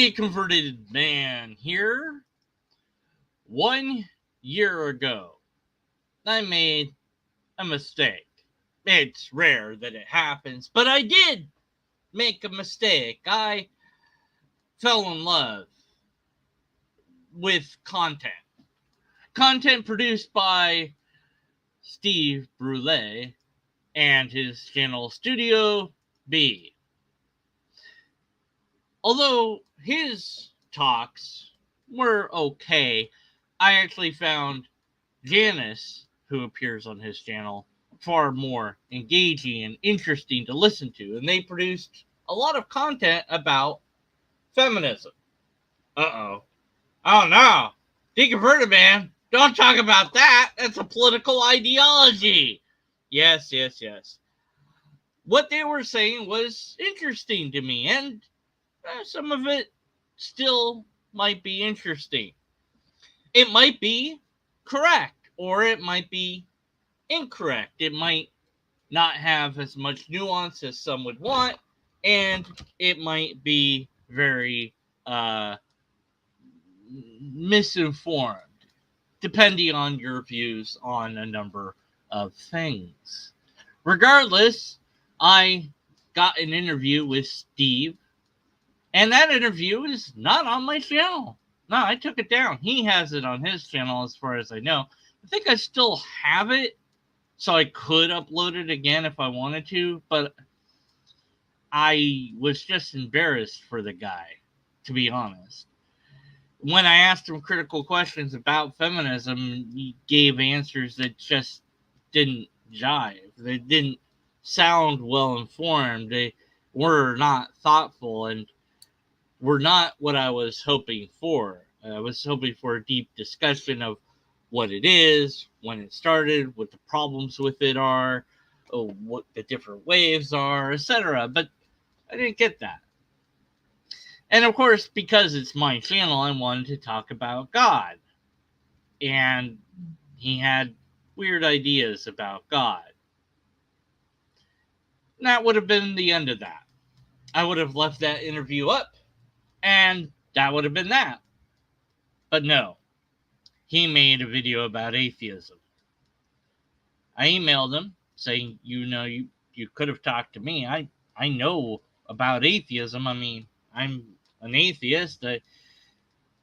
Deconverted man here. 1 year ago, I made a mistake. It's rare that it happens, but I did make a mistake. I fell in love with content. Content produced by Steve Brule and his channel Studio B. Although his talks were okay, I actually found Janice, who appears on his channel, far more engaging and interesting to listen to. And they produced a lot of content about feminism. Uh-oh. Oh, no. Deconverted man. Don't talk about that. That's a political ideology. Yes. What they were saying was interesting to me, and some of it still might be interesting. It might be correct, or it might be incorrect. It might not have as much nuance as some would want, and it might be very misinformed, depending on your views on a number of things. Regardless, I got an interview with Steve, and that interview is not on my channel. No, I took it down. He has it on his channel as far as I know. I think I still have it, so I could upload it again if I wanted to, but I was just embarrassed for the guy, to be honest. When I asked him critical questions about feminism, he gave answers that just didn't jive. They didn't sound well informed. They were not thoughtful and were not what I was hoping for. I was hoping for a deep discussion of what it is, when it started, what the problems with it are, what the different waves are, etc. But I didn't get that. And of course, because it's my channel, I wanted to talk about God. And he had weird ideas about God. And that would have been the end of that. I would have left that interview up, and that would have been that. But no, he made a video about atheism. I emailed him saying, you could have talked to me. I know about atheism. I mean, I'm an atheist. I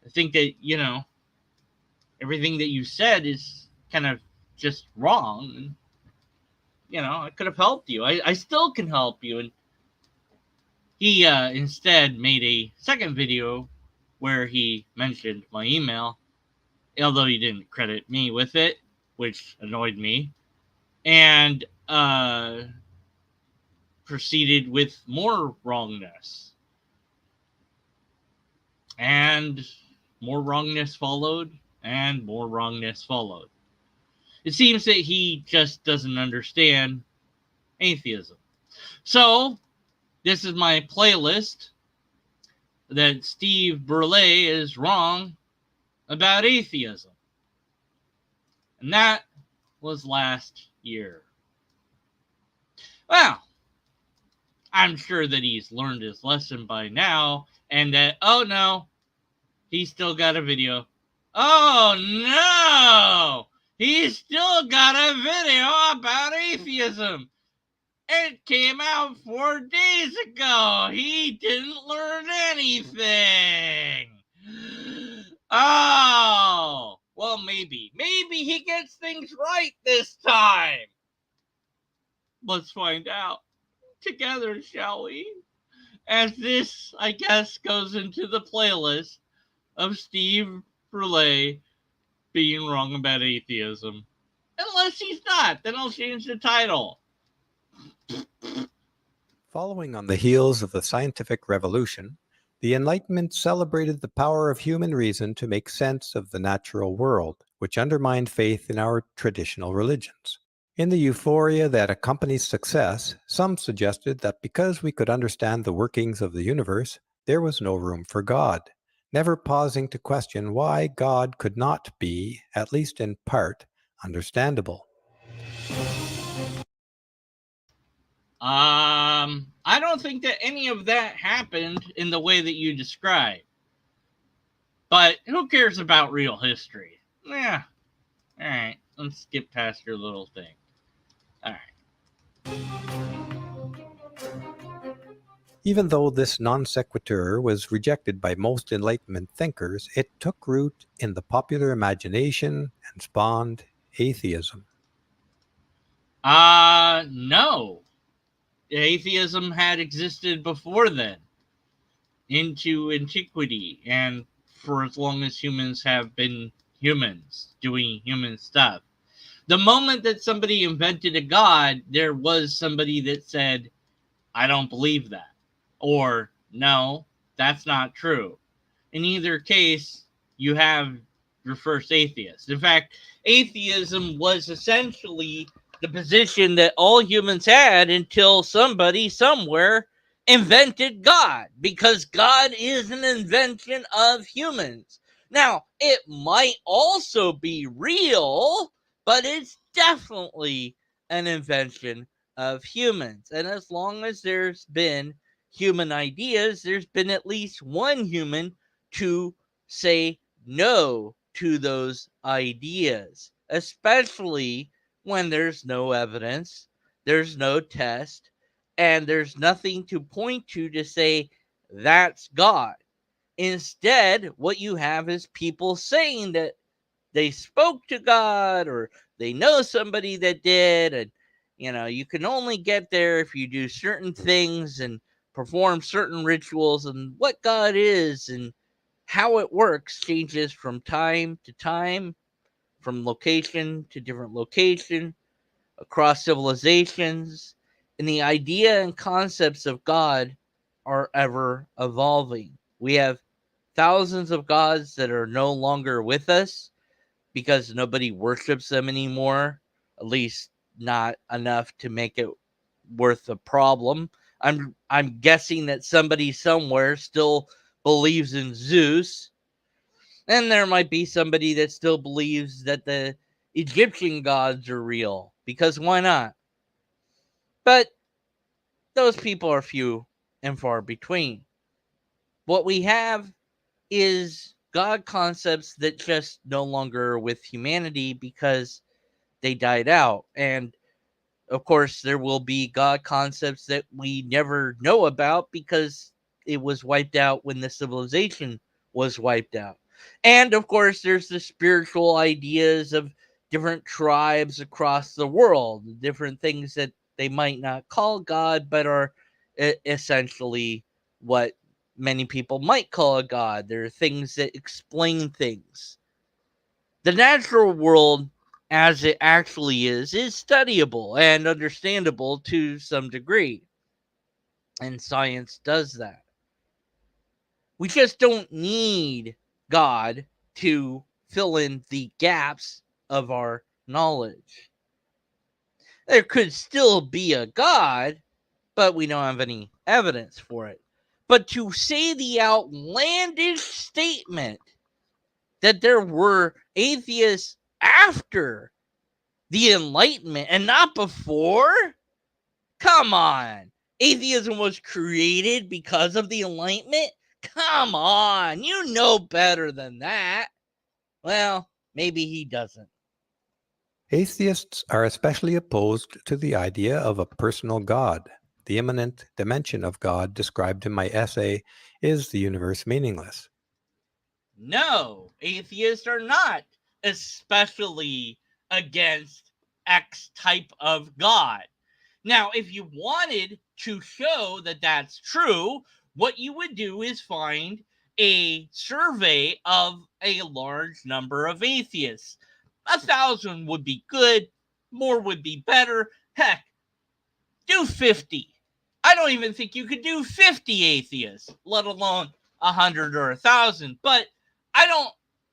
think that, everything that you said is kind of just wrong. And, I could have helped you. I still can help you. And he instead made a second video where he mentioned my email, although he didn't credit me with it, which annoyed me, and proceeded with more wrongness. And more wrongness followed, and more wrongness followed. It seems that he just doesn't understand atheism. So, this is my playlist that Steve Brule is wrong about atheism. And that was last year. Well, I'm sure that he's learned his lesson by now, and that, oh no, he's still got a video. Oh no! He's still got a video about atheism. It came out 4 days ago. He didn't learn anything. Oh, well, maybe. Maybe he gets things right this time. Let's find out together, shall we? As this, I guess, goes into the playlist of Steve Brule being wrong about atheism. Unless he's not, then I'll change the title. Following on the heels of the scientific revolution, the Enlightenment celebrated the power of human reason to make sense of the natural world, which undermined faith in our traditional religions. In the euphoria that accompanies success, some suggested that because we could understand the workings of the universe, there was no room for God, never pausing to question why God could not be, at least in part, understandable. I don't think that any of that happened in the way that you described. But who cares about real history? Yeah. All right. Let's skip past your little thing. All right. Even though this non sequitur was rejected by most Enlightenment thinkers, it took root in the popular imagination and spawned atheism. No. Atheism had existed before then, into antiquity, and for as long as humans have been humans, doing human stuff. The moment that somebody invented a god, there was somebody that said, I don't believe that. Or, no, that's not true. In either case, you have your first atheist. In fact, atheism was essentially the position that all humans had until somebody somewhere invented God, because God is an invention of humans. Now, it might also be real, but it's definitely an invention of humans. And as long as there's been human ideas, there's been at least one human to say no to those ideas, especially when there's no evidence, there's no test, and there's nothing to point to say that's God. Instead, what you have is people saying that they spoke to God or they know somebody that did. And, you can only get there if you do certain things and perform certain rituals. And what God is and how it works changes from time to time, from location to different location, across civilizations, and the idea and concepts of God are ever evolving. We have thousands of gods that are no longer with us because nobody worships them anymore, at least not enough to make it worth a problem. I'm guessing that somebody somewhere still believes in Zeus, and there might be somebody that still believes that the Egyptian gods are real, because why not? But those people are few and far between. What we have is God concepts that just no longer are with humanity because they died out. And of course, there will be God concepts that we never know about because it was wiped out when the civilization was wiped out. And of course, there's the spiritual ideas of different tribes across the world, different things that they might not call God, but are essentially what many people might call a God. There are things that explain things. The natural world, as it actually is studyable and understandable to some degree. And science does that. We just don't need God to fill in the gaps of our knowledge. There could still be a God, but we don't have any evidence for it. But to say the outlandish statement that there were atheists after the Enlightenment and not before? Come on. Atheism was created because of the Enlightenment? Come on. You know better than that. Well, maybe he doesn't. Atheists are especially opposed to the idea of a personal God. The immanent dimension of God described in my essay is the universe meaningless. No, atheists are not especially against X type of God. Now, if you wanted to show that that's true, what you would do is find a survey of a large number of atheists. 1,000 would be good, more would be better. Heck, do 50. I don't even think you could do 50 atheists, let alone 100 or 1,000. But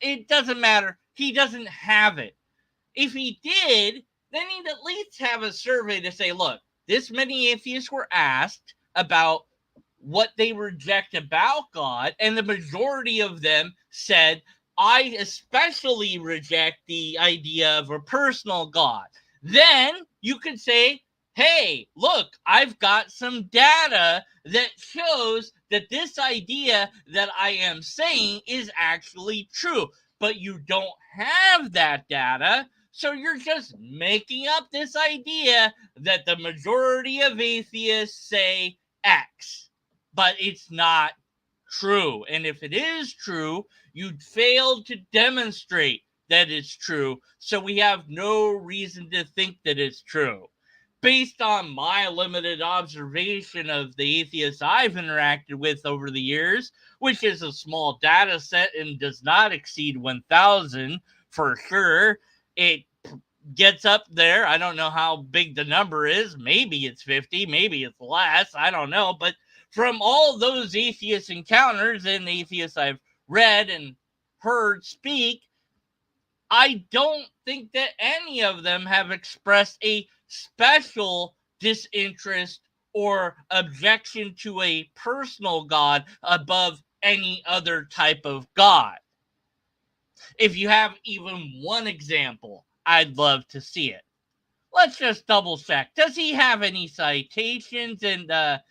it doesn't matter. He doesn't have it. If he did, then he'd at least have a survey to say, look, this many atheists were asked about what they reject about God, and the majority of them said, I especially reject the idea of a personal God. Then you could say, hey, look, I've got some data that shows that this idea that I am saying is actually true. But you don't have that data, so you're just making up this idea that the majority of atheists say X. But it's not true. And if it is true, you'd failed to demonstrate that it's true. So we have no reason to think that it's true. Based on my limited observation of the atheists I've interacted with over the years, which is a small data set and does not exceed 1,000 for sure, it gets up there. I don't know how big the number is. Maybe it's 50, maybe it's less. I don't know. But from all those atheist encounters and atheists I've read and heard speak, I don't think that any of them have expressed a special disinterest or objection to a personal God above any other type of God. If you have even one example, I'd love to see it. Let's just double check. Does he have any citations in the?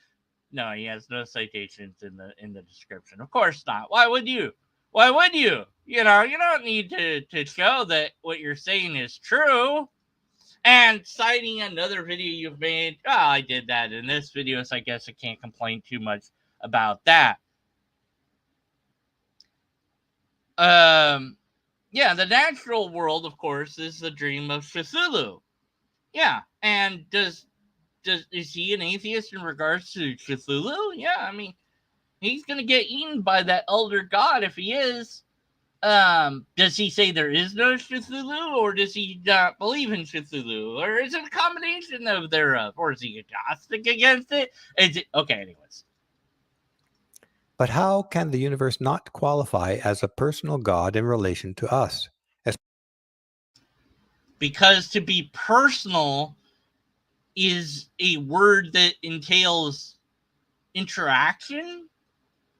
No, he has no citations in the description. Of course not. Why would you? Why would you? You know, you don't need to show that what you're saying is true. And citing another video you've made, oh, I did that in this video, so I guess I can't complain too much about that. Yeah, the natural world, of course, is the dream of Cthulhu. Yeah, and is he an atheist in regards to Cthulhu? Yeah, I mean, he's gonna get eaten by that elder god if he is. Does he say there is no Cthulhu, or does he not believe in Cthulhu, or is it a combination of thereof, or is he agnostic against it? Is it okay? Anyways, But how can the universe not qualify as a personal God in relation to us? because to be personal is a word that entails interaction,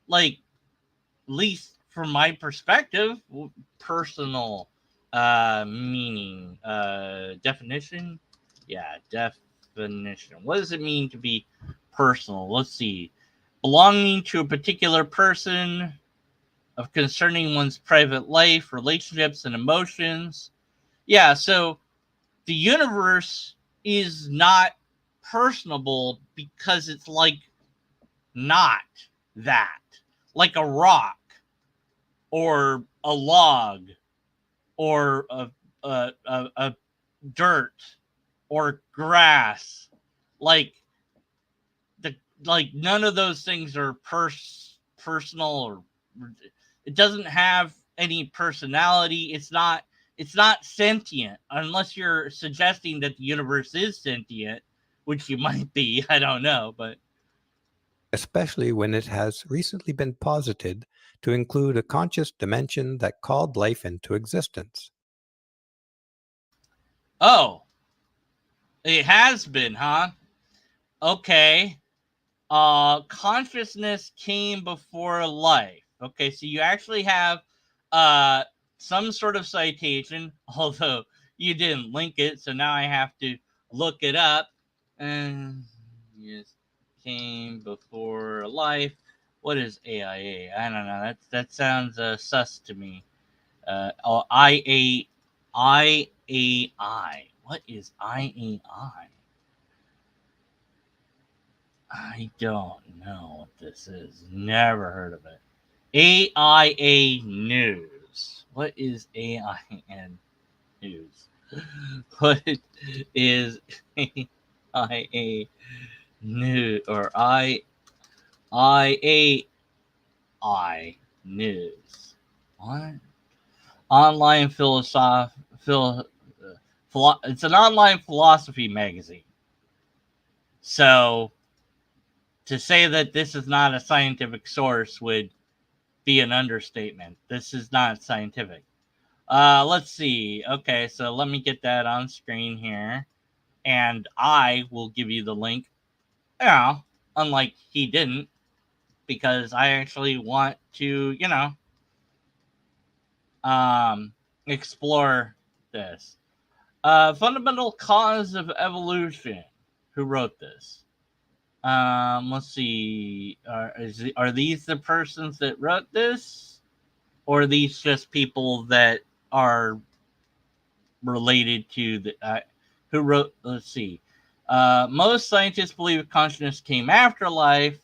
like at least from my perspective, personal meaning, definition. Yeah, definition. What does it mean to be personal? Let's see. Belonging to a particular person, of concerning one's private life, relationships, and emotions. Yeah, so the universe is not personable because it's like not that. Like a rock or a log or a dirt or grass, like the like none of those things are personal, or it doesn't have any personality. It's not sentient, unless you're suggesting that the universe is sentient, which you might be. I don't know, but especially when it has recently been posited to include a conscious dimension that called life into existence. oh, it has been, huh? Okay. Consciousness came before life. Okay, so you actually have uh some sort of citation, although you didn't link it, so now I have to look it up. And yes, came before life. What is AIA? I don't know. That sounds sus to me. IAI. What is IAI? I don't know what this is. Never heard of it. AIA News. What is AIN News? What is AIA News or IAI News? What? Online philosophy. It's an online philosophy magazine. So to say that this is not a scientific source would be an understatement. This is not scientific. Let's see. Okay, so let me get that on screen here, and I will give you the link. Yeah, unlike he didn't, because I actually want to, explore this. Fundamental cause of evolution. who wrote this. Let's see. Are these the persons that wrote this, or are these just people that are related to the who wrote? Let's see. Most scientists believe consciousness came after life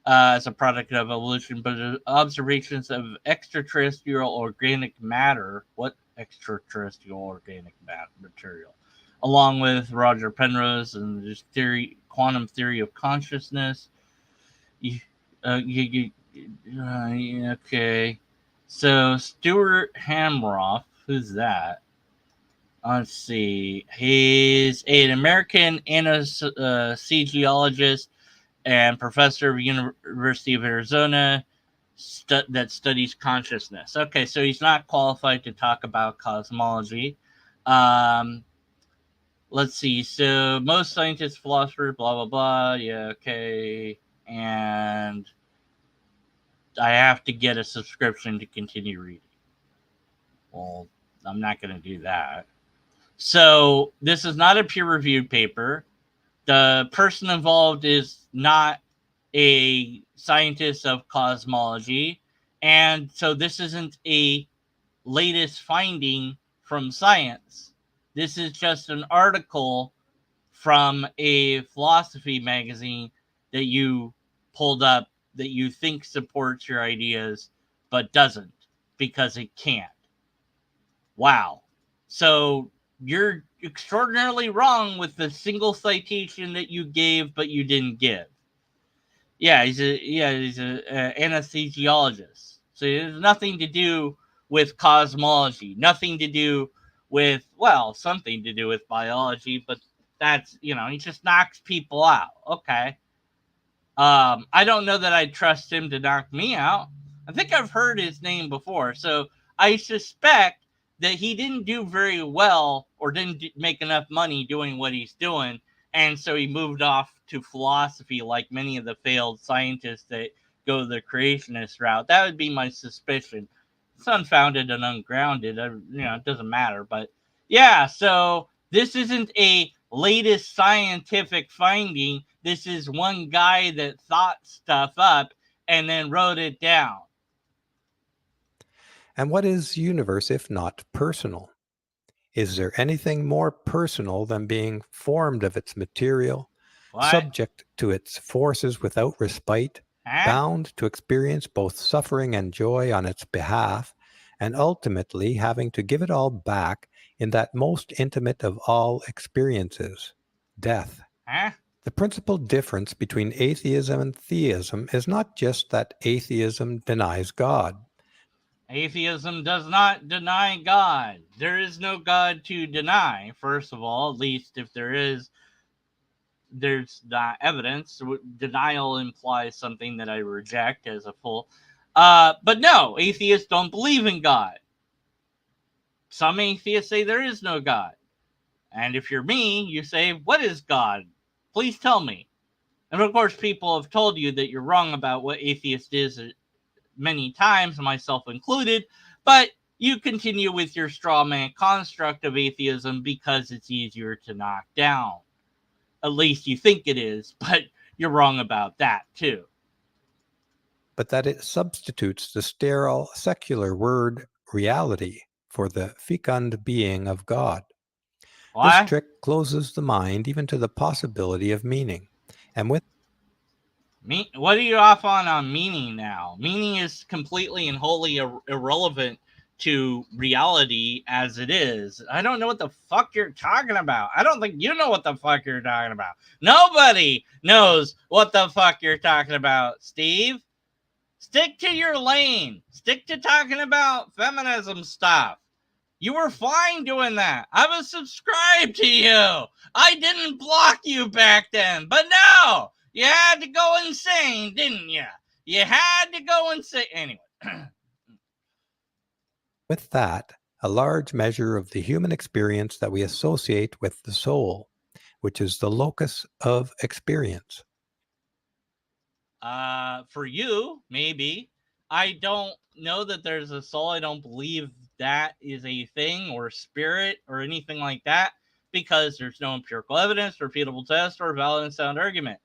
as a product of evolution, but observations of extraterrestrial organic matter, what extraterrestrial organic material, along with Roger Penrose and his quantum theory of consciousness. Okay. So Stuart Hamroff, who's that? Let's see. He's an American anesthesiologist and professor of University of Arizona that studies consciousness. Okay, so he's not qualified to talk about cosmology. Let's see. So most scientists, philosophers, blah blah blah. Yeah, okay. And I have to get a subscription to continue reading. Well, I'm not going to do that. So this is not a peer-reviewed paper. The person involved is not a scientist of cosmology, and so this isn't a latest finding from science. This is just an article from a philosophy magazine that you pulled up that you think supports your ideas but doesn't because it can't. Wow. So you're extraordinarily wrong with the single citation that you gave but you didn't give. Yeah, he's a anesthesiologist. So it has nothing to do with cosmology, nothing to do with, well, something to do with biology, but that's, he just knocks people out. Okay. I don't know that I'd trust him to knock me out. I think I've heard his name before, so I suspect that he didn't do very well or didn't make enough money doing what he's doing, and so he moved off to philosophy like many of the failed scientists that go the creationist route. That would be my suspicion. It's unfounded and ungrounded. It doesn't matter. But yeah, so this isn't a latest scientific finding. This is one guy that thought stuff up and then wrote it down. And what is universe if not personal? Is there anything more personal than being formed of its material, What? subject to its forces without respite, Huh? bound to experience both suffering and joy on its behalf, and ultimately having to give it all back in that most intimate of all experiences, death? Huh? The principal difference between atheism and theism is not just that atheism denies God. Atheism does not deny God. There is no God to deny, first of all, at least if there is, there's not evidence. Denial implies something that I reject as a full. But no, atheists don't believe in God. Some atheists say there is no God. And if you're me, you say, what is God? Please tell me. And of course, people have told you that you're wrong about what atheist is many times, myself included, but you continue with your straw man construct of atheism because it's easier to knock down. At least you think it is, but you're wrong about that too. But that it substitutes the sterile secular word reality for the fecund being of God. Why? This trick closes the mind even to the possibility of meaning. And with What are you off on meaning now? Meaning is completely and wholly irrelevant to reality as it is. I don't know what the fuck you're talking about. I don't think you know what the fuck you're talking about. Nobody knows what the fuck you're talking about, Steve. Stick to your lane. Stick to talking about feminism stuff. You were fine doing that. I was subscribed to you. I didn't block you back then. But no, you had to go insane, didn't you? You had to go insane. Anyway. With that, a large measure of the human experience that we associate with the soul, which is the locus of experience. For you, maybe. I don't know that there's a soul. I don't believe that is a thing or spirit or anything like that. because there's no empirical evidence, repeatable test, or valid and sound argument.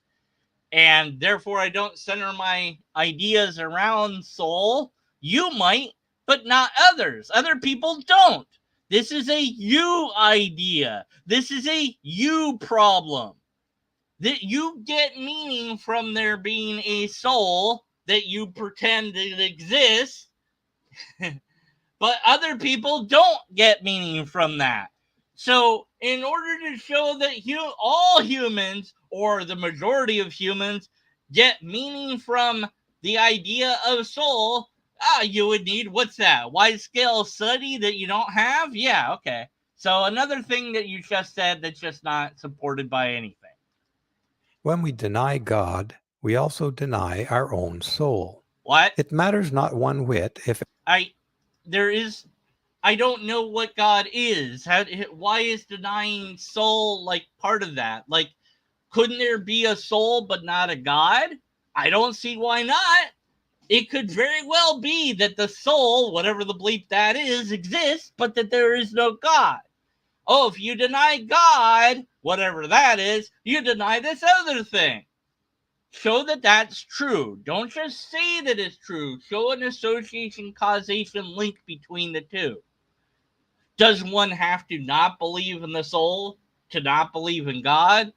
And therefore, I don't center my ideas around soul. You might, but not others. Other people don't. This is a you idea. This is a you problem. That you get meaning from there being a soul that you pretend it exists, but other people don't get meaning from that. So, in order to show that all humans, or the majority of humans, get meaning from the idea of soul, you would need, what's that? Wide scale study that you don't have? Yeah, okay. So, another thing that you just said that's just not supported by anything. When we deny God, we also deny our own soul. What? It matters not one whit if I don't know what God is. Why is denying soul like part of that? Like, couldn't there be a soul but not a God? I don't see why not. It could very well be that the soul, whatever the bleep that is, exists, but that there is no God. Oh, if you deny God, whatever that is, you deny this other thing. Show that that's true. Don't just say that it's true. Show an association causation link between the two. Does one have to not believe in the soul to not believe in God?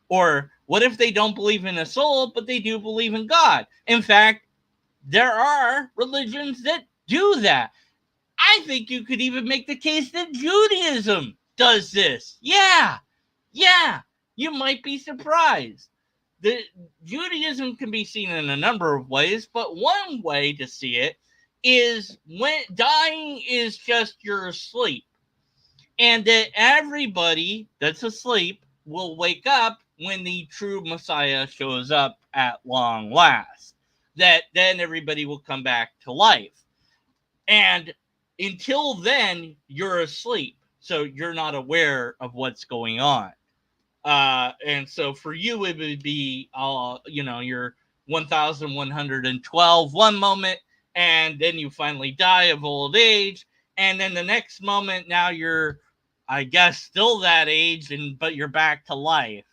Or what if they don't believe in the soul, but they do believe in God? In fact, there are religions that do that. I think you could even make the case that Judaism does this. Yeah, you might be surprised. Judaism can be seen in a number of ways, but one way to see it is when dying is just you're asleep, and that everybody that's asleep will wake up when the true Messiah shows up at long last. That then everybody will come back to life. And until then, you're asleep. So you're not aware of what's going on. And so for you, it would be, you're 1,112 one moment, and then you finally die of old age. And then the next moment, now you're, I guess, still that age, but you're back to life.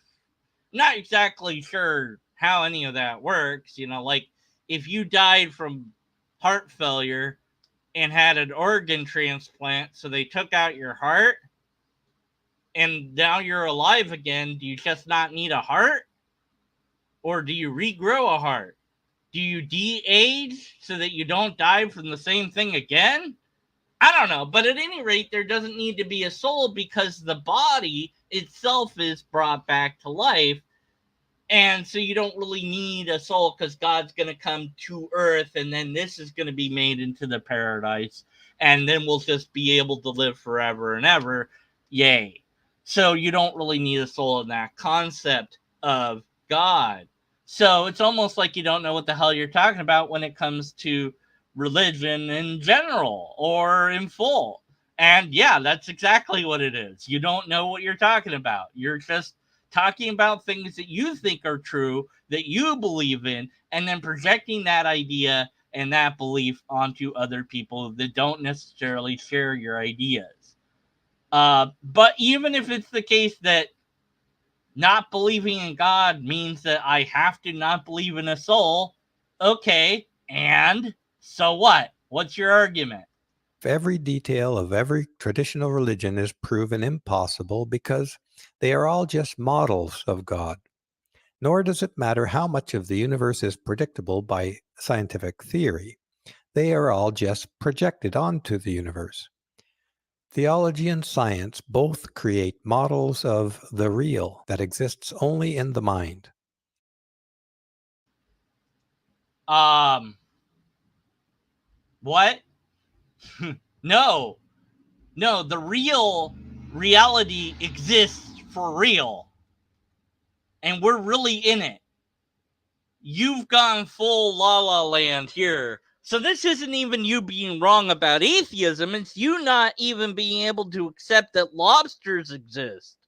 Not exactly sure how any of that works. Like if you died from heart failure and had an organ transplant, so they took out your heart, and now you're alive again, do you just not need a heart? Or do you regrow a heart? Do you de-age so that you don't die from the same thing again? I don't know. But at any rate, there doesn't need to be a soul because the body itself is brought back to life. And so you don't really need a soul because God's going to come to earth, and then this is going to be made into the paradise. And then we'll just be able to live forever and ever. Yay. So you don't really need a soul in that concept of God. So it's almost like you don't know what the hell you're talking about when it comes to religion in general or in full. And yeah, that's exactly what it is. You don't know what you're talking about. You're just talking about things that you think are true, that you believe in, and then projecting that idea and that belief onto other people that don't necessarily share your ideas. But even if it's the case that not believing in God means that I have to not believe in a soul, okay, and so what? What's your argument? every detail of every traditional religion is proven impossible because they are all just models of God. Nor does it matter how much of the universe is predictable by scientific theory. They are all just projected onto the universe. Theology and science both create models of the real that exists only in the mind. What? No, the reality exists for real. And we're really in it. You've gone full La La Land here. So this isn't even you being wrong about atheism. It's you not even being able to accept that lobsters exist.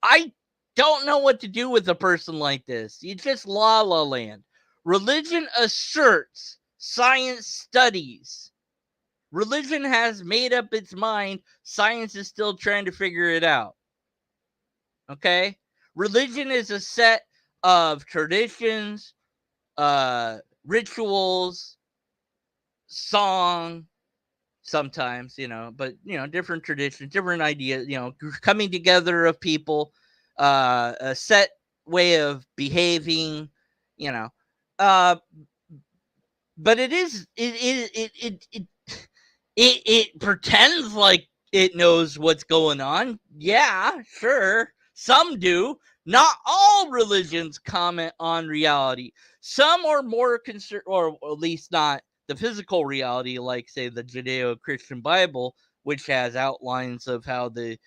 I don't know what to do with a person like this. You just La La Land. Religion asserts, science studies. Religion has made up its mind. Science is still trying to figure it out. Okay? Religion is a set of traditions, rituals, song, sometimes, but different traditions, different ideas, coming together of people, a set way of behaving, you know. Uh, but it pretends like it knows what's going on. Yeah, sure. Some do. Not all religions comment on reality. Some are more concerned, or at least not the physical reality, like, say, the Judeo Christian Bible, which has outlines of how the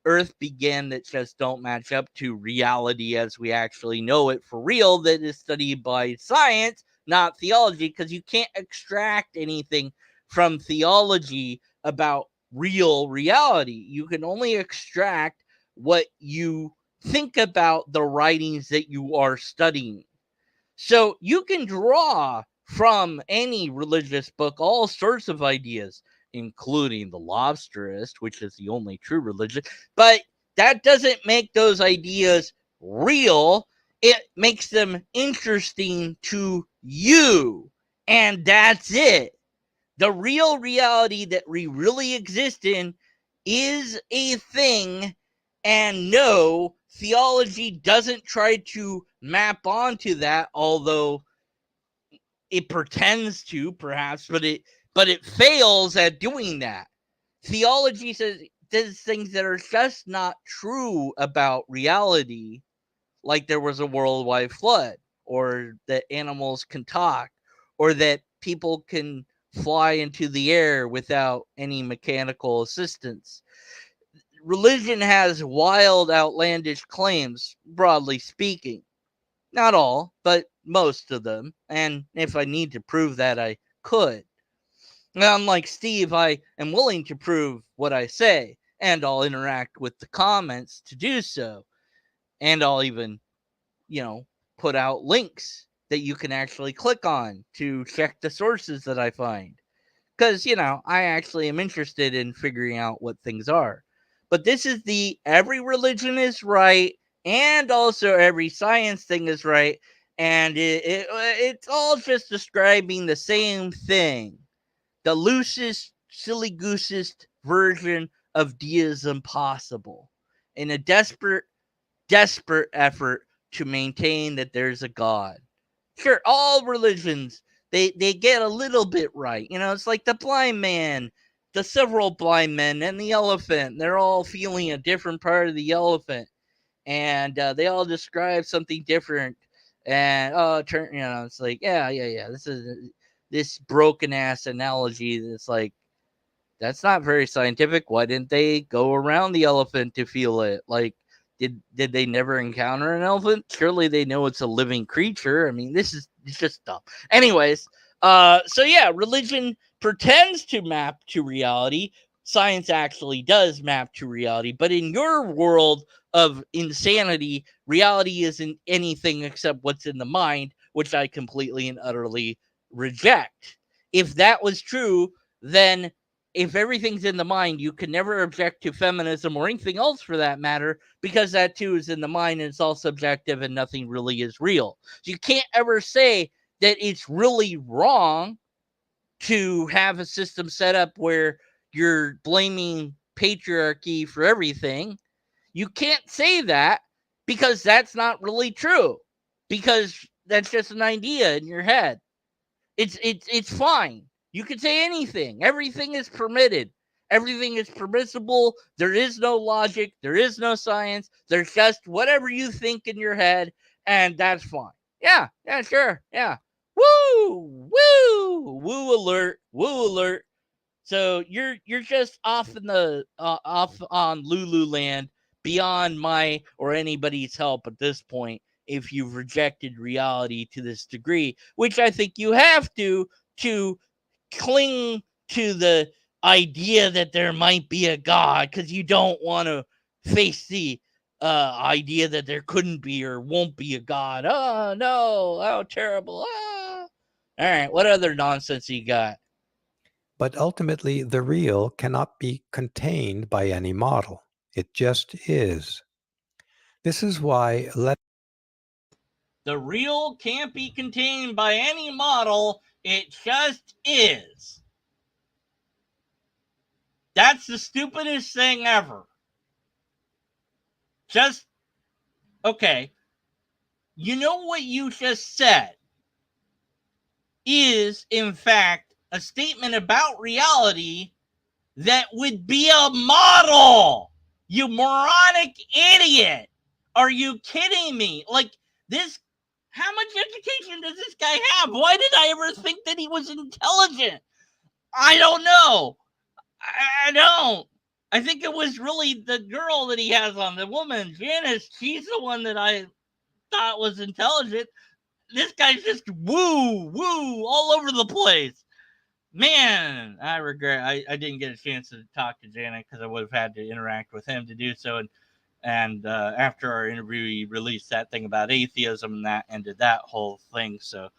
earth began that just don't match up to reality as we actually know it for real, that is studied by science, not theology, because you can't extract anything from theology about real reality. You can only extract what you think about the writings that you are studying. So you can draw from any religious book all sorts of ideas, including the Lobsterist, which is the only true religion, but that doesn't make those ideas real. It makes them interesting to you. And that's it. The real reality that we really exist in is a thing, and no, theology doesn't try to map onto that, although it pretends to, perhaps, but it fails at doing that. Theology does things that are just not true about reality, like there was a worldwide flood, or that animals can talk, or that people can fly into the air without any mechanical assistance. Religion has wild, outlandish claims, broadly speaking. Not all, but most of them. And if I need to prove that, I could. Now, unlike Steve, I am willing to prove what I say, and I'll interact with the comments to do so. And I'll even you know, put out links that you can actually click on to check the sources that I find. Because, I actually am interested in figuring out what things are. But this is the every religion is right, and also every science thing is right. And it's all just describing the same thing, the loosest, silly goosest version of deism possible, in a desperate effort to maintain that there's a God. Sure, all religions they get a little bit right. It's like the blind man, the several blind men, and the elephant. They're all feeling a different part of the elephant, and they all describe something different. And it's like, yeah. This is this broken ass analogy. That's like, that's not very scientific. Why didn't they go around the elephant to feel it? Like, did they never encounter an elephant? Surely they know it's a living creature. I mean, it's just dumb. Anyways, so yeah, religion pretends to map to reality. Science actually does map to reality, but in your world of insanity, reality isn't anything except what's in the mind, which I completely and utterly reject. If that was true, then if everything's in the mind, you can never object to feminism or anything else for that matter, because that too is in the mind and it's all subjective and nothing really is real. So you can't ever say that it's really wrong to have a system set up where you're blaming patriarchy for everything. You can't say that, because that's not really true, because that's just an idea in your head. It's fine. You can say anything. Everything is permitted. Everything is permissible. There is no logic. There is no science. There's just whatever you think in your head, and that's fine. Yeah, sure. Yeah. Woo! Woo! Woo alert. Woo alert. So you're just off in the off on Lululand, beyond my or anybody's help at this point, if you've rejected reality to this degree, which I think you have to cling to the idea that there might be a God, because you don't want to face the idea that there couldn't be or won't be a God. Oh no, how terrible. Ah. All right, what other nonsense you got? But ultimately, the real cannot be contained by any model. It just is. This is why the real can't be contained by any model. It just is. That's the stupidest thing ever. Just, okay. You know what you just said is, in fact, a statement about reality that would be a model. You moronic idiot. Are you kidding me? Like, this, how much education does this guy have? Why did I ever think that he was intelligent? I don't know. I don't. I think it was really the girl that he has on, the woman, Janice. She's the one that I thought was intelligent. This guy's just woo all over the place. Man, I regret I didn't get a chance to talk to Janet because I would have had to interact with him to do so. And after our interview, he released that thing about atheism, and that ended that whole thing. So,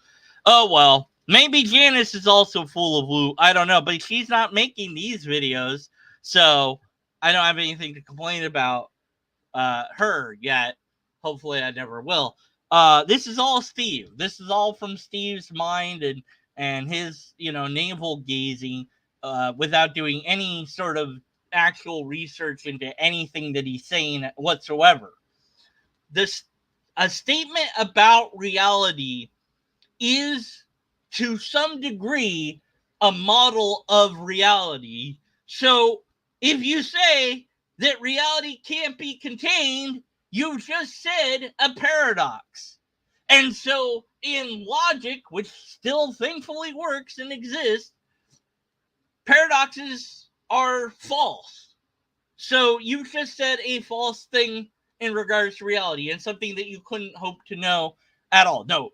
oh well. Maybe Janice is also full of woo. I don't know, but she's not making these videos, so I don't have anything to complain about her yet. Hopefully, I never will. This is all Steve. This is all from Steve's mind and his, navel gazing, without doing any sort of actual research into anything that he's saying whatsoever. A statement about reality is, to some degree, a model of reality. So if you say that reality can't be contained, you've just said a paradox. And so in logic, which still thankfully works and exists, paradoxes are false. So you just said a false thing in regards to reality, and something that you couldn't hope to know at all. No,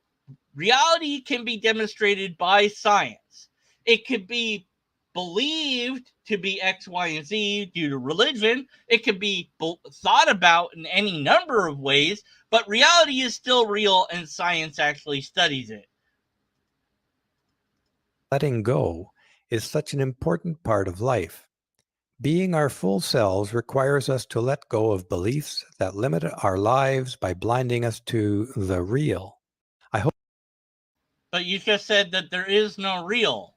reality can be demonstrated by science. It could be believed to be X, Y, and Z due to religion. It could be thought about in any number of ways, but reality is still real, and science actually studies it. letting go is such an important part of life. Being our full selves requires us to let go of beliefs that limit our lives by blinding us to the real. I hope. But you just said that there is no real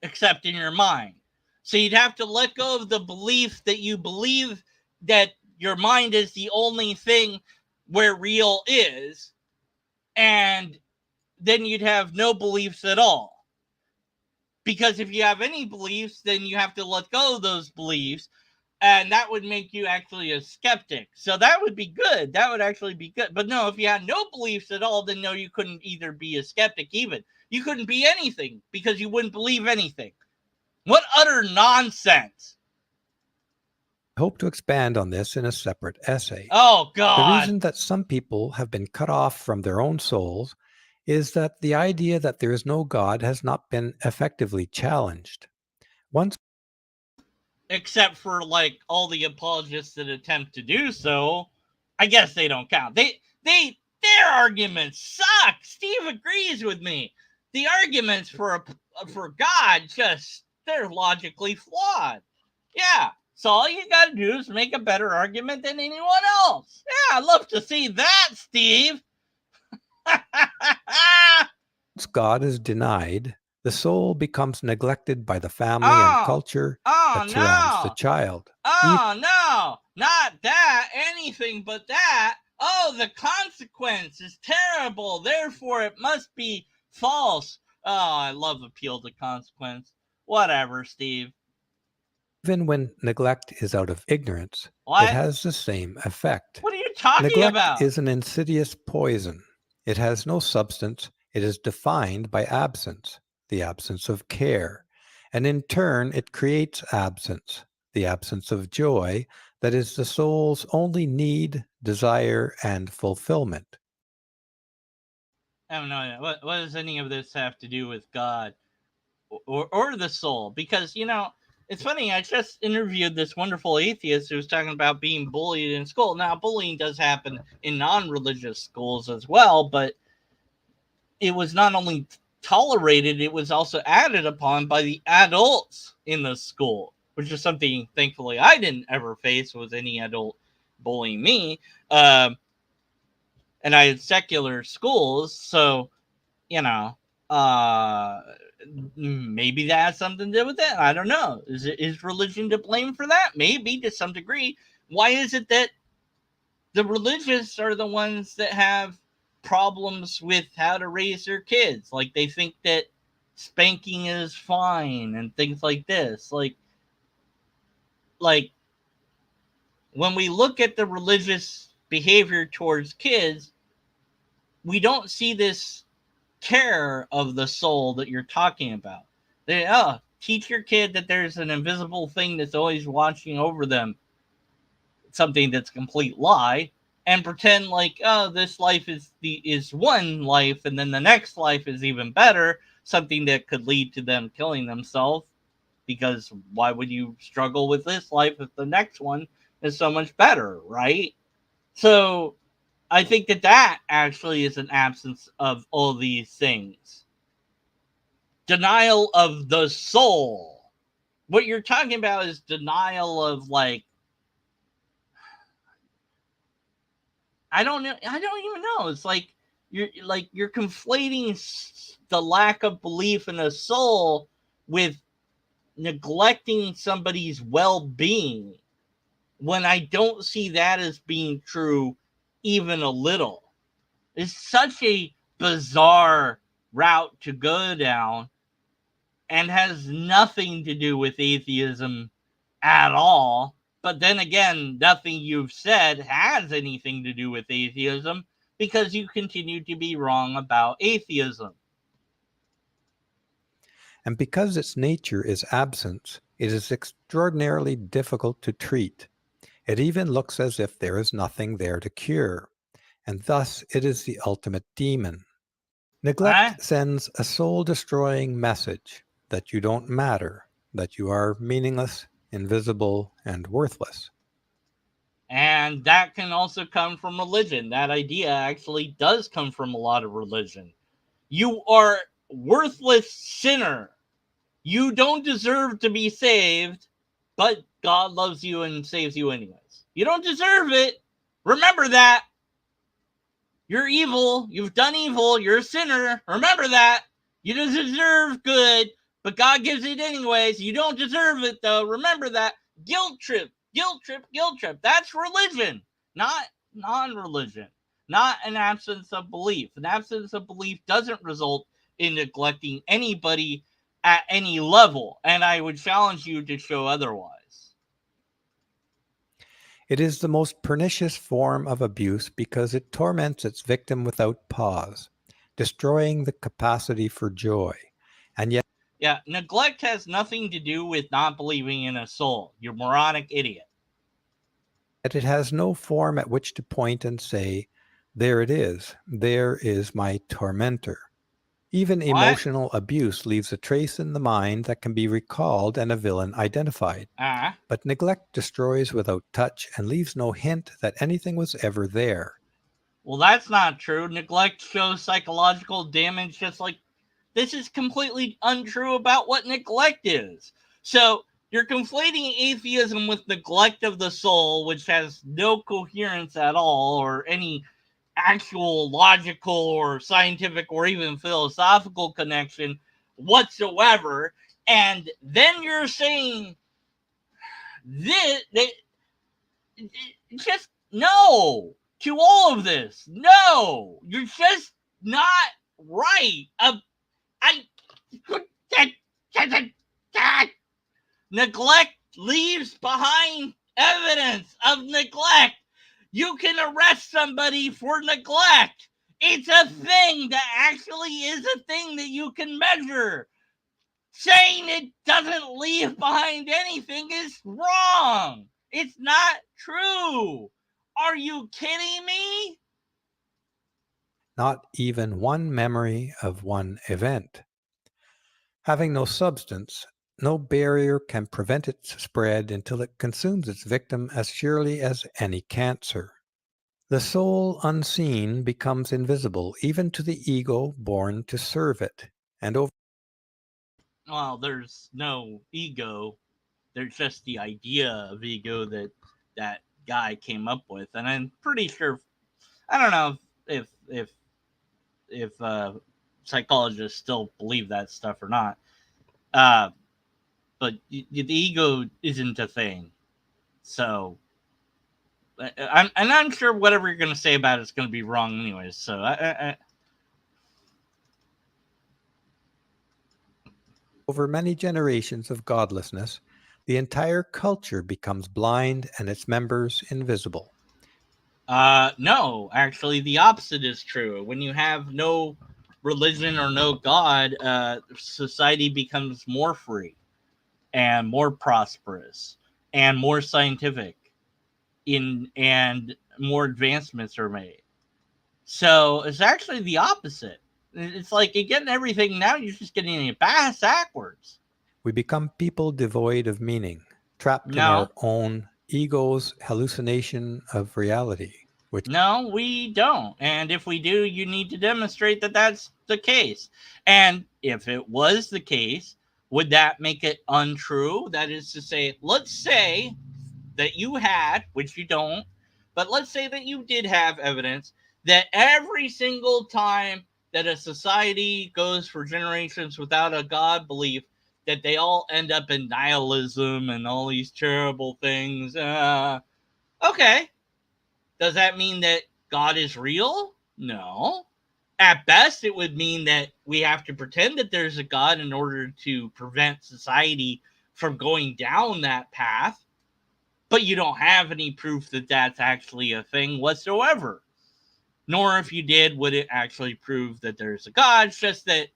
except in your mind. So you'd have to let go of the belief that you believe that your mind is the only thing where real is, and then you'd have no beliefs at all. Because if you have any beliefs, then you have to let go of those beliefs, and that would make you actually a skeptic. So that would be good. That would actually be good. But no, if you had no beliefs at all, then no, you couldn't either be a skeptic even. You couldn't be anything because you wouldn't believe anything. What utter nonsense. I hope to expand on this in a separate essay. Oh, The God. reason that some people have been cut off from their own souls is that the idea that there is no God has not been effectively challenged. Once Except for, like, all the apologists that attempt to do so, I guess they don't count. Their arguments suck. Steve agrees with me. The arguments for God they're logically flawed. Yeah. So all you got to do is make a better argument than anyone else. Yeah, I'd love to see that, Steve. God is denied, the soul becomes neglected by the family and culture that surrounds the child. Oh, no, not that, anything but that. Oh, the consequence is terrible, therefore it must be false. Oh, I love appeal to consequence. Whatever, Steve. Even when neglect is out of ignorance, What? it has the same effect. What are you talking Neglect about? is an insidious poison. It has no substance. It is defined by absence, the absence of care. And in turn, it creates absence, the absence of joy that is the soul's only need, desire, and fulfillment. I don't know. What does any of this have to do with God or the soul? Because, it's funny. I just interviewed this wonderful atheist who was talking about being bullied in school. Now, bullying does happen in non-religious schools as well, but it was not only tolerated, it was also added upon by the adults in the school, which is something, thankfully, I didn't ever face, was any adult bullying me. and I had secular schools, so you know, uh, maybe that has something to do with it. I don't know. Is religion to blame for that? Maybe to some degree. Why is it that the religious are the ones that have problems with how to raise their kids? Like they think that spanking is fine and things like this. Like when we look at the religious behavior towards kids, we don't see this care of the soul that you're talking about. They teach your kid that there's an invisible thing that's always watching over them, something that's a complete lie, and pretend like this life is one life, and then the next life is even better, something that could lead to them killing themselves. Because why would you struggle with this life if the next one is so much better, right? So I think that actually is an absence of all these things. Denial of the soul. What you're talking about is denial of, like, I don't know. I don't even know. It's like you're conflating the lack of belief in a soul with neglecting somebody's well-being, when I don't see that as being true even a little. It's such a bizarre route to go down and has nothing to do with atheism at all. But then again, nothing you've said has anything to do with atheism, because you continue to be wrong about atheism. And because its nature is absence, it is extraordinarily difficult to treat. It even looks as if there is nothing there to cure, and thus it is the ultimate demon. Huh? Neglect sends a soul-destroying message that you don't matter, that you are meaningless, invisible, and worthless. And that can also come from religion. That idea actually does come from a lot of religion. You are worthless sinner. You don't deserve to be saved, but God loves you and saves you anyways. You don't deserve it. Remember that. You're evil. You've done evil. You're a sinner. Remember that. You don't deserve good, but God gives it anyways. You don't deserve it, though. Remember that. Guilt trip. Guilt trip. Guilt trip. That's religion, not non religion, not an absence of belief. An absence of belief doesn't result in neglecting anybody at any level, and I would challenge you to show otherwise. It is the most pernicious form of abuse because it torments its victim without pause, destroying the capacity for joy. And yet Yeah, neglect has nothing to do with not believing in a soul. You moronic idiot. it has no form at which to point and say, there it is, there is my tormentor. Even What? emotional abuse leaves a trace in the mind that can be recalled and a villain identified. Ah. But neglect destroys without touch and leaves no hint that anything was ever there. Well, that's not true. Neglect shows psychological damage, just like this is completely untrue about what neglect is. So you're conflating atheism with neglect of the soul, which has no coherence at all, or any actual logical or scientific or even philosophical connection whatsoever. And then you're saying this, just no to all of this. No, you're just not right. I neglect leaves behind evidence of neglect. You can arrest somebody for neglect. It's a thing that actually is a thing that you can measure. Saying it doesn't leave behind anything is wrong. It's not true. Are you kidding me? Not even one memory of one event. Having no substance, no barrier can prevent its spread until it consumes its victim as surely as any cancer. The soul unseen becomes invisible even to the ego born to serve it, and over Well, there's no ego. There's just the idea of ego that that guy came up with, and I'm pretty sure. I don't know. if psychologists still believe that stuff or not. Uh, but the ego isn't a thing. So I'm sure whatever you're going to say about it's going to be wrong anyways. So Over many generations of godlessness, the entire culture becomes blind and its members invisible. No, actually, the opposite is true. When you have no religion or no God, society becomes more free and more prosperous and more scientific and more advancements are made. So it's actually the opposite. It's like you're getting everything now, you're just getting it backwards. We become people devoid of meaning, trapped in No, our own ego's hallucination of reality, which no, we don't. And if we do, you need to demonstrate that that's the case. And if it was the case, would that make it untrue? That is to say, let's say that you had, which you don't, but let's say that you did have evidence that every single time that a society goes for generations without a God belief, that they all end up in nihilism and all these terrible things. Okay. Does that mean that God is real? No. At best, it would mean that we have to pretend that there's a God in order to prevent society from going down that path. But you don't have any proof that that's actually a thing whatsoever. Nor if you did, would it actually prove that there's a God. It's just that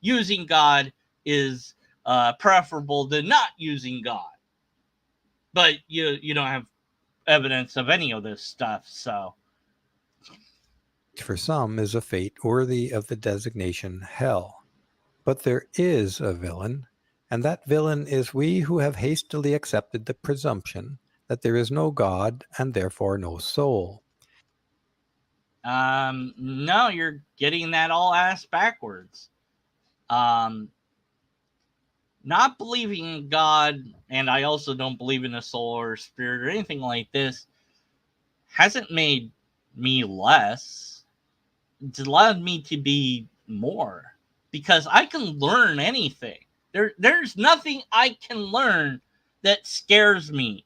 using God is preferable to not using God. But you don't have evidence of any of this stuff, so. for some is a fate worthy of the designation hell. But there is a villain, and that villain is we who have hastily accepted the presumption that there is no God and therefore no soul. No, you're getting that all ass backwards. Um, Not believing in God, and I also don't believe in a soul or spirit or anything like this, hasn't made me less. It's allowed me to be more because I can learn anything. There's nothing I can learn that scares me.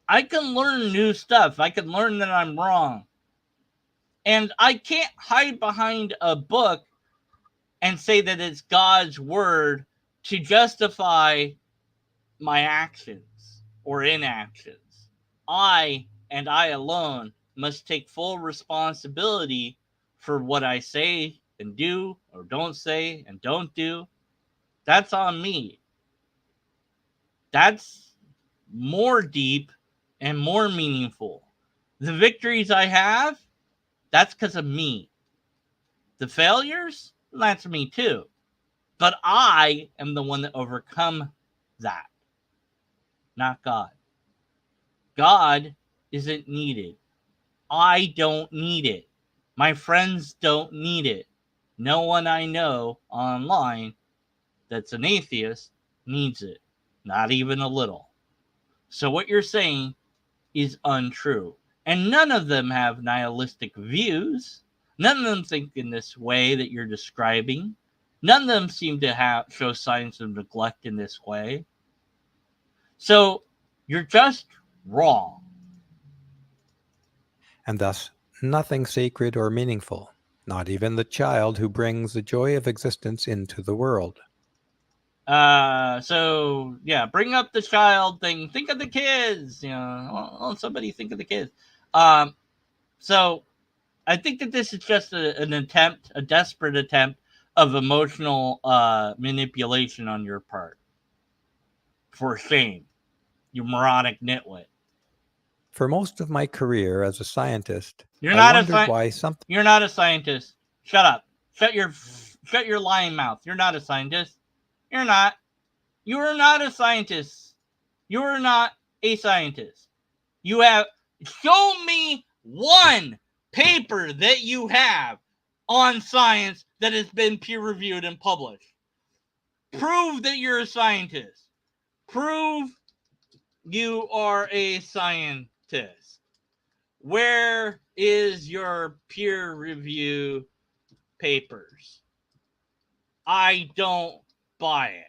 I can learn new stuff. I can learn that I'm wrong. And I can't hide behind a book and say that it's God's word to justify my actions or inactions. I and I alone must take full responsibility for what I say and do or don't say and don't do. That's on me. That's more deep and more meaningful. The victories I have, that's because of me. The failures, that's me too. But I am the one that overcome that, not God. God isn't needed. I don't need it. My friends don't need it. No one I know online that's an atheist needs it. Not even a little. So what you're saying is untrue. And none of them have nihilistic views. None of them think in this way that you're describing. None of them seem to show signs of neglect in this way. So you're just wrong. And thus nothing sacred or meaningful, not even the child who brings the joy of existence into the world. So yeah, bring up the child thing. Think of the kids. Somebody think of the kids. So I think that this is just an attempt, a desperate attempt of emotional manipulation on your part. For shame, you moronic nitwit. For most of my career as a scientist, You're I not wondered why something. You're not a scientist. Shut up. Shut your lying mouth. You're not a scientist. You're not. You are not a scientist. You are not a scientist. You have show me one paper that you have on science that has been peer reviewed and published. Prove that you're a scientist. Prove you are a scientist. Where is your peer review papers? I don't buy it.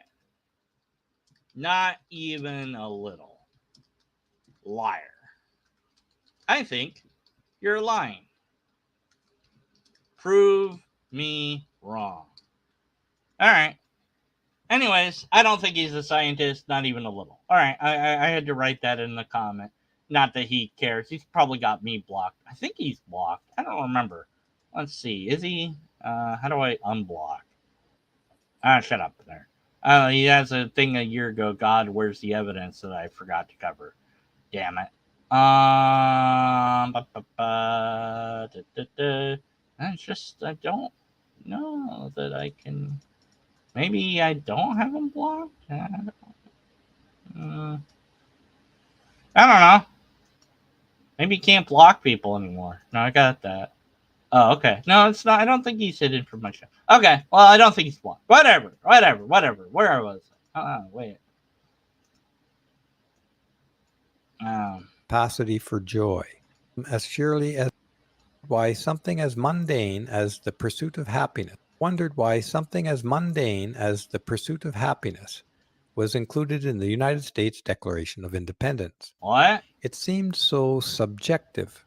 Not even a little. Liar. I think you're lying. Prove me wrong. All right. Anyways, I don't think he's a scientist, not even a little. All right, I had to write that in the comment. Not that he cares. He's probably got me blocked. I think he's blocked. I don't remember. Let's see. Is he? How do I unblock? Shut up there. He has a thing a year ago. God, where's the evidence that I forgot to cover? Damn it. It's just I don't know that I can. Maybe I don't have him blocked. I don't know. Maybe you can't block people anymore. No, I got that. Oh, okay. No, it's not. I don't think he's hidden from my show. Okay. Well, I don't think he's blocked. Whatever. Where was I? Wait. Capacity for joy, as surely as why something as mundane as the pursuit of happiness wondered why something as mundane as the pursuit of happiness was included in the United States Declaration of Independence. What? It seemed so subjective,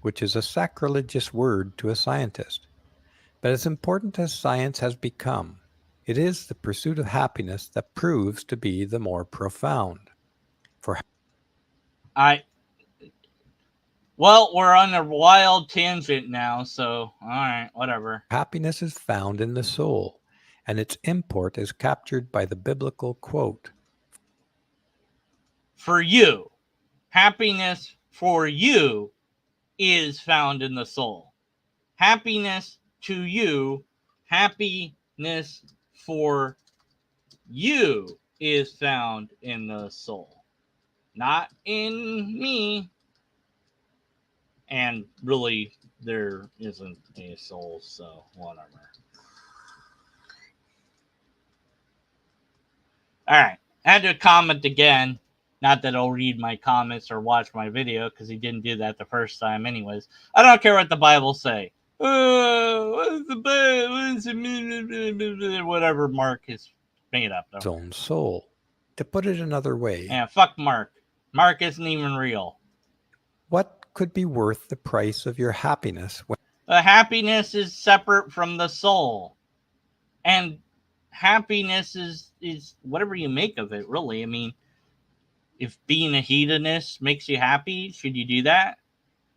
which is a sacrilegious word to a scientist. But as important as science has become, it is the pursuit of happiness that proves to be the more profound. Well, we're on a wild tangent now, so all right, whatever. Happiness is found in the soul, and its import is captured by the biblical quote. For you, happiness for you is found in the soul. Happiness to you, happiness for you is found in the soul, not in me. And really, there isn't a soul, so whatever. All right, I had to comment again. Not that I'll read my comments or watch my video, because he didn't do that the first time anyways. I don't care what the Bible say. What's the Bible? Whatever Mark is made up. His own soul. To put it another way. Yeah, fuck Mark. Mark isn't even real. What could be worth the price of your happiness? The happiness is separate from the soul. And happiness is whatever you make of it, really. I mean, if being a hedonist makes you happy, should you do that?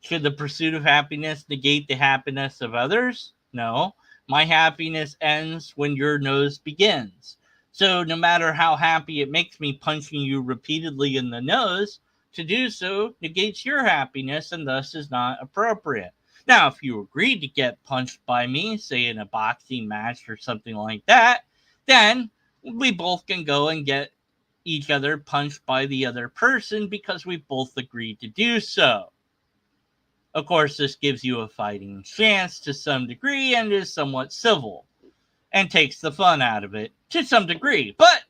Should the pursuit of happiness negate the happiness of others? No. My happiness ends when your nose begins. So no matter how happy it makes me punching you repeatedly in the nose, to do so negates your happiness and thus is not appropriate. Now, if you agreed to get punched by me, say in a boxing match or something like that, then we both can go and get each other punched by the other person because we both agreed to do so. Of course, this gives you a fighting chance to some degree and is somewhat civil and takes the fun out of it to some degree. But,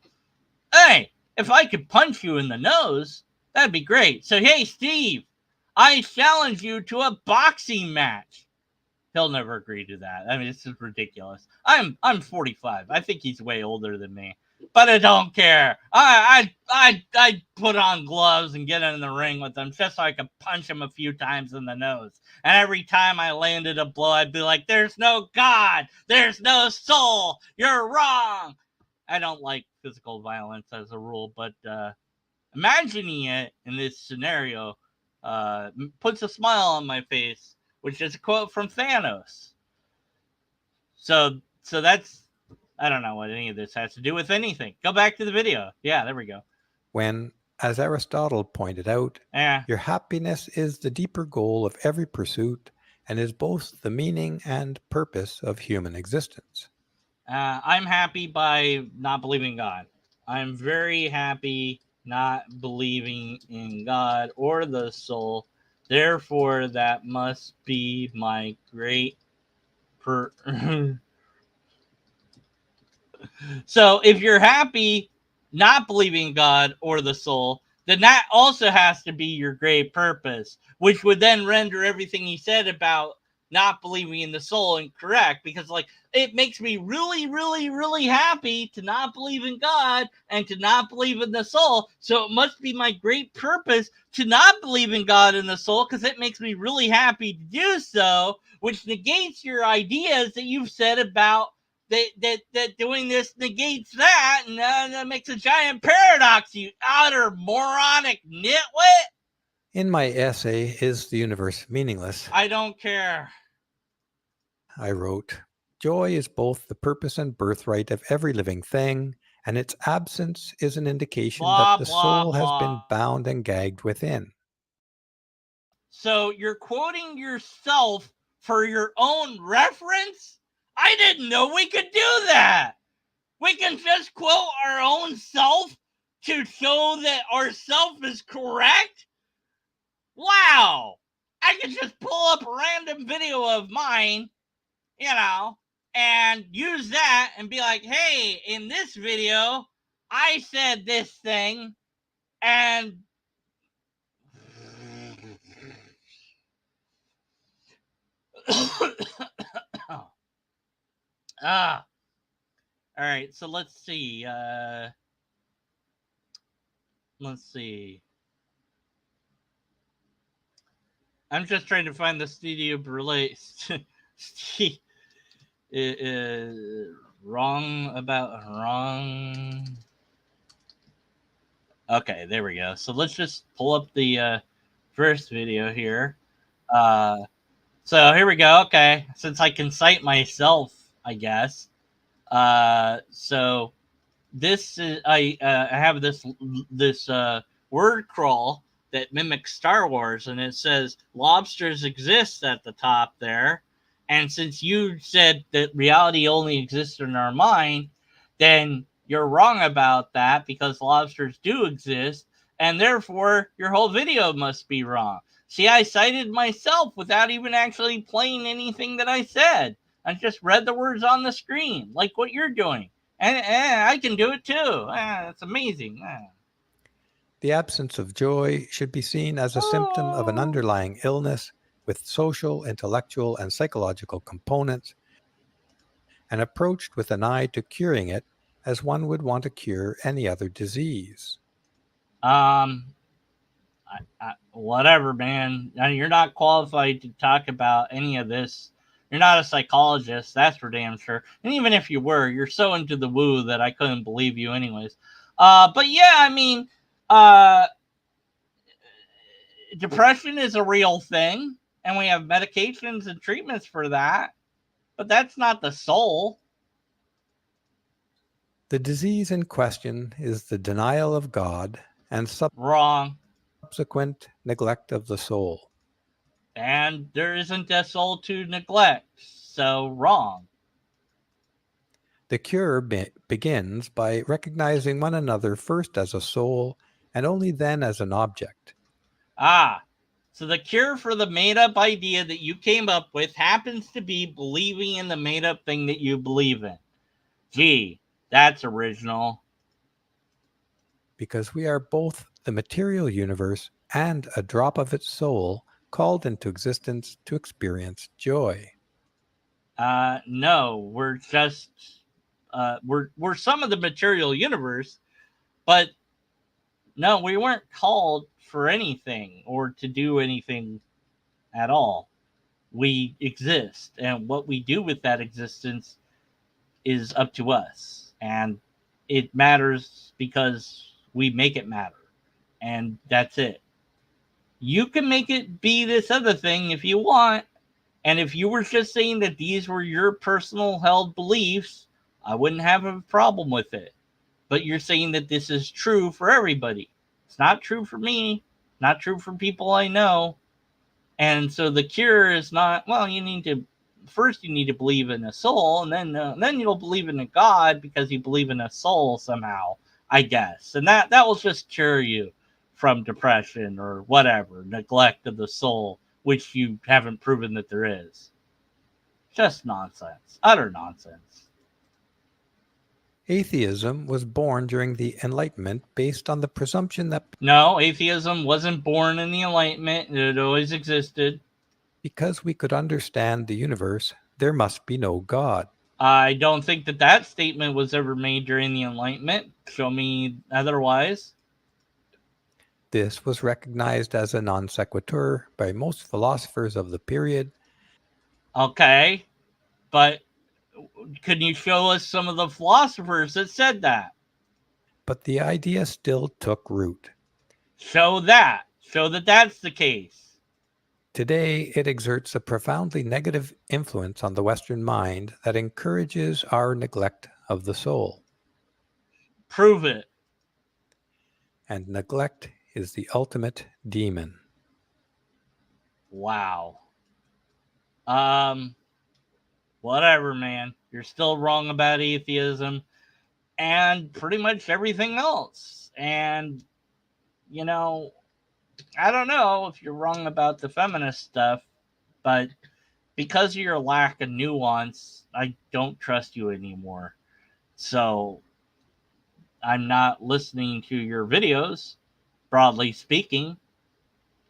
hey, if I could punch you in the nose, that'd be great. So, hey, Steve, I challenge you to a boxing match. He'll never agree to that. I mean, this is ridiculous. I'm 45. I think he's way older than me. But I don't care. I put on gloves and get in the ring with him just so I could punch him a few times in the nose. And every time I landed a blow, I'd be like, there's no God. There's no soul. You're wrong. I don't like physical violence as a rule, but imagining it in this scenario puts a smile on my face, which is a quote from Thanos. So that's, I don't know what any of this has to do with anything. Go back to the video. Yeah, there we go. When, as Aristotle pointed out, your happiness is the deeper goal of every pursuit and is both the meaning and purpose of human existence. I'm happy by not believing in God. I'm very happy not believing in God or the soul. Therefore, that must be my great So if you're happy not believing in God or the soul, then that also has to be your great purpose, which would then render everything he said about not believing in the soul incorrect, because like it makes me really, really, really happy to not believe in God and to not believe in the soul. So it must be my great purpose to not believe in God and the soul, because it makes me really happy to do so, which negates your ideas that you've said about that doing this negates that, and that makes a giant paradox, you utter moronic nitwit. In my essay, Is the Universe Meaningless? I don't care. I wrote, joy is both the purpose and birthright of every living thing, and its absence is an indication that Blah, the blah, soul has blah. been bound and gagged within. So you're quoting yourself for your own reference? I didn't know we could do that. We can just quote our own self to show that our self is correct? Wow. I could just pull up a random video of mine, and use that and be like, hey, in this video, I said this thing, and all right, so let's see. Let's see. I'm just trying to find the Studio Brule. Wrong. Okay, there we go. So let's just pull up the first video here. So here we go. Okay, since I can cite myself, I guess. So this is I have this word crawl that mimics Star Wars, and it says lobsters exist at the top there. And since you said that reality only exists in our mind, then you're wrong about that, because lobsters do exist, and therefore your whole video must be wrong. See, I cited myself without even actually playing anything that I said. I just read the words on the screen, like what you're doing. And I can do it too. It's amazing. The absence of joy should be seen as a symptom of an underlying illness with social, intellectual, and psychological components, and approached with an eye to curing it as one would want to cure any other disease. Whatever, man. You're not qualified to talk about any of this. You're not a psychologist, that's for damn sure. And even if you were, you're so into the woo that I couldn't believe you, anyways. But yeah, I mean, depression is a real thing, and we have medications and treatments for that. But that's not the soul. The disease in question is the denial of God and Wrong. subsequent neglect of the soul. And there isn't a soul to neglect, so wrong. The cure begins by recognizing one another first as a soul and only then as an object. So the cure for the made-up idea that you came up with happens to be believing in the made-up thing that you believe in. Gee, that's original. Because we are both the material universe and a drop of its soul called into existence to experience joy. No, we're just we're some of the material universe, but no, we weren't called for anything or to do anything at all. We exist, and what we do with that existence is up to us, and it matters because we make it matter, and that's it. You can make it be this other thing if you want, and if you were just saying that these were your personal held beliefs, I wouldn't have a problem with it. But you're saying that this is true for everybody. It's not true for me, not true for people I know. And so the cure is not, well, you need to first you need to believe in a soul, and then you'll believe in a God because you believe in a soul somehow, I guess. And that will just cure you from depression or whatever, neglect of the soul, which you haven't proven that there is. Just nonsense. Utter nonsense. Atheism was born during the Enlightenment based on the presumption that No, atheism wasn't born in the Enlightenment. It always existed. because we could understand the universe, there must be no God. I don't think that that statement was ever made during the Enlightenment. Show me otherwise. This was recognized as a non sequitur by most philosophers of the period. Okay, but can you show us some of the philosophers that said that? But the idea still took root. Show that. Show that that's the case. Today, it exerts a profoundly negative influence on the Western mind that encourages our neglect of the soul. Prove it. And neglect is the ultimate demon. Wow. Whatever, man. You're still wrong about atheism and pretty much everything else. And, you know, I don't know if you're wrong about the feminist stuff, but because of your lack of nuance, I don't trust you anymore. So I'm not listening to your videos, broadly speaking.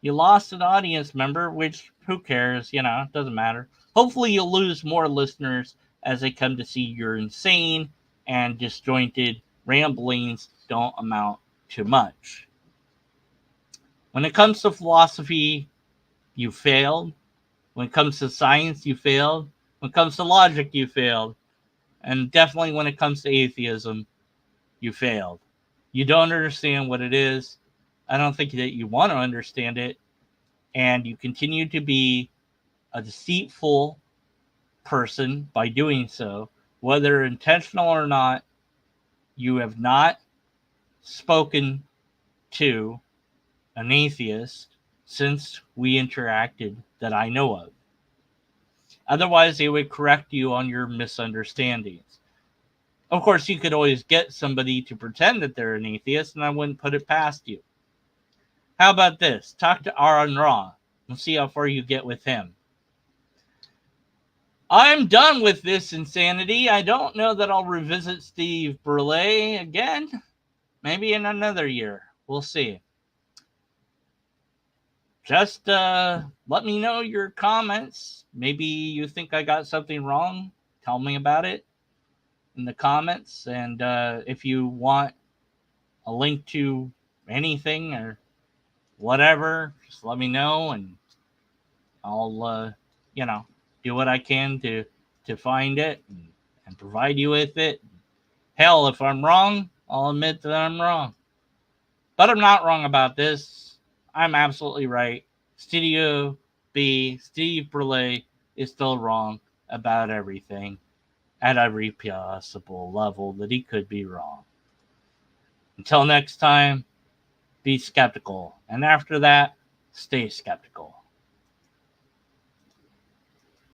You lost an audience member, which who cares? You know, it doesn't matter. Hopefully, you'll lose more listeners as they come to see your insane and disjointed ramblings don't amount to much. When it comes to philosophy, you failed. When it comes to science, you failed. When it comes to logic, you failed. And definitely when it comes to atheism, you failed. You don't understand what it is. I don't think that you want to understand it. And you continue to be a deceitful person by doing so, whether intentional or not. You have not spoken to an atheist since we interacted that I know of. Otherwise, they would correct you on your misunderstandings. Of course, you could always get somebody to pretend that they're an atheist, and I wouldn't put it past you. How about this? Talk to Aaron Ra and see how far you get with him. I'm done with this insanity. I don't know that I'll revisit Steve Brule again. Maybe in another year. We'll see. Just let me know your comments. Maybe you think I got something wrong. Tell me about it in the comments. And if you want a link to anything or whatever, just let me know and I'll, do what I can to find it and provide you with it. Hell, if I'm wrong, I'll admit that I'm wrong. But I'm not wrong about this. I'm absolutely right. Studio B, Steve Brule, is still wrong about everything at every possible level that he could be wrong. Until next time, be skeptical. And after that, stay skeptical.